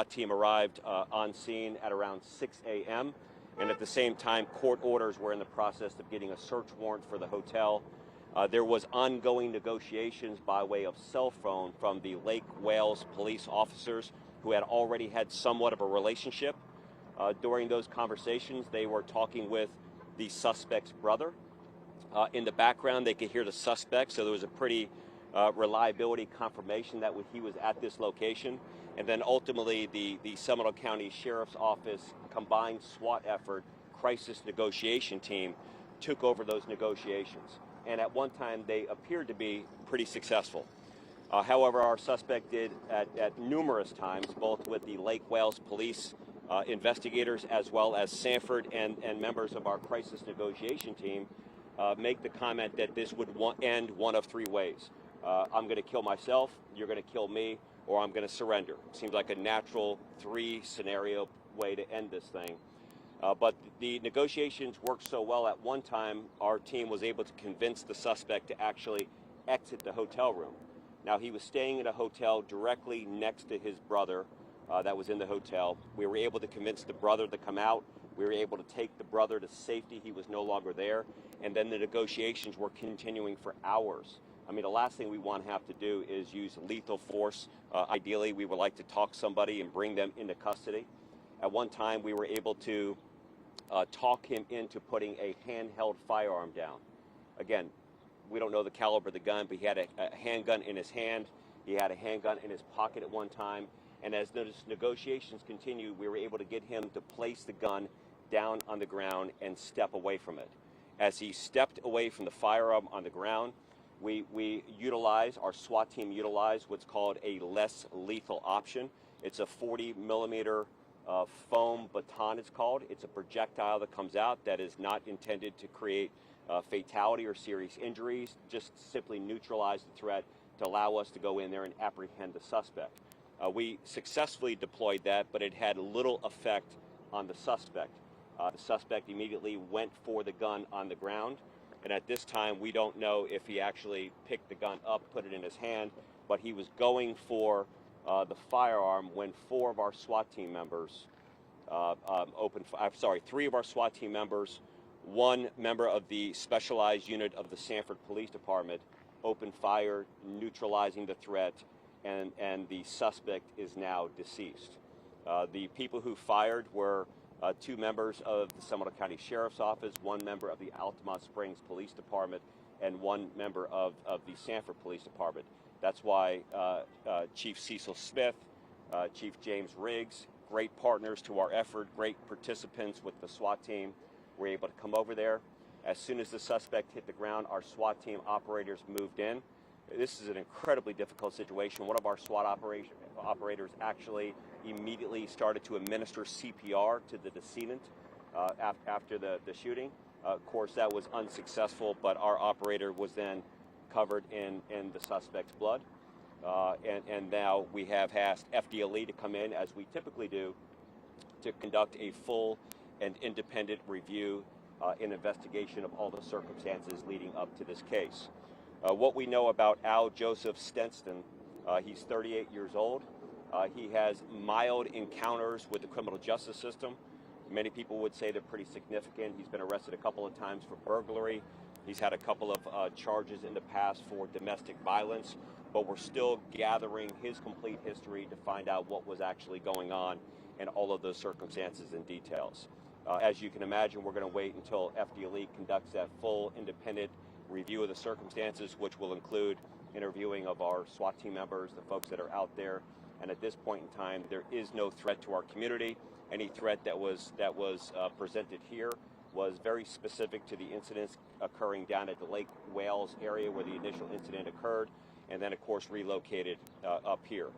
team arrived on scene at around 6 a.m. and at the same time, court orders were in the process of getting a search warrant for the hotel. There was ongoing negotiations by way of cell phone from the Lake Wales police officers who had already had somewhat of a relationship. During those conversations, they were talking with the suspect's brother. In the background, they could hear the suspect, so there was a pretty reliability confirmation that he was at this location. And then ultimately, the Seminole County Sheriff's Office combined SWAT effort crisis negotiation team took over those negotiations. And at one time, they appeared to be pretty successful. However, our suspect did at numerous times, both with the Lake Wales police investigators as well as Sanford and members of our crisis negotiation team, make the comment that this would end one of three ways. I'm going to kill myself, you're going to kill me, or I'm going to surrender. Seems like a natural three-scenario way to end this thing. But the negotiations worked so well at one time, our team was able to convince the suspect to actually exit the hotel room. Now, he was staying in a hotel directly next to his brother that was in the hotel. We were able to convince the brother to come out. We were able to take the brother to safety. He was no longer there. And then the negotiations were continuing for hours. I mean, the last thing we want to have to do is use lethal force. Ideally, we would like to talk somebody and bring them into custody. At one time, we were able to talk him into putting a handheld firearm down. Again, we don't know the caliber of the gun, but he had a handgun in his hand. He had a handgun in his pocket at one time. And as those negotiations continued, we were able to get him to place the gun down on the ground and step away from it. As he stepped away from the firearm on the ground, our SWAT team utilized what's called a less lethal option. It's a 40-millimeter foam baton, it's called. It's a projectile that comes out that is not intended to create fatality or serious injuries, just simply neutralize the threat to allow us to go in there and apprehend the suspect. We successfully deployed that, but it had little effect on the suspect. The suspect immediately went for the gun on the ground, and at this time we don't know if he actually picked the gun up, put it in his hand, but he was going for the firearm when three of our SWAT team members, one member of the specialized unit of the Sanford Police Department opened fire, neutralizing the threat, and the suspect is now deceased. The people who fired were two members of the Seminole County Sheriff's Office, one member of the Altamont Springs Police Department, and one member of the Sanford Police Department. That's why Chief Cecil Smith, Chief James Riggs, great partners to our effort, great participants with the SWAT team, were able to come over there. As soon as the suspect hit the ground, our SWAT team operators moved in. This is an incredibly difficult situation. One of our SWAT operators actually immediately started to administer CPR to the decedent after the shooting. Of course, that was unsuccessful, but our operator was then covered in the suspect's blood. And now we have asked FDLE to come in, as we typically do, to conduct a full and independent review and investigation of all the circumstances leading up to this case. What we know about Al Joseph Stenson, he's 38 years old. He has mild encounters with the criminal justice system. Many people would say they're pretty significant. He's been arrested a couple of times for burglary. He's had a couple of charges in the past for domestic violence, but we're still gathering his complete history to find out what was actually going on and all of those circumstances and details. As you can imagine, we're going to wait until FDLE conducts that full independent review of the circumstances, which will include interviewing of our SWAT team members, the folks that are out there. And at this point in time, there is no threat to our community. Any threat that was presented here was very specific to the incidents occurring down at the Lake Wales area where the initial incident occurred, and then, of course, relocated up here.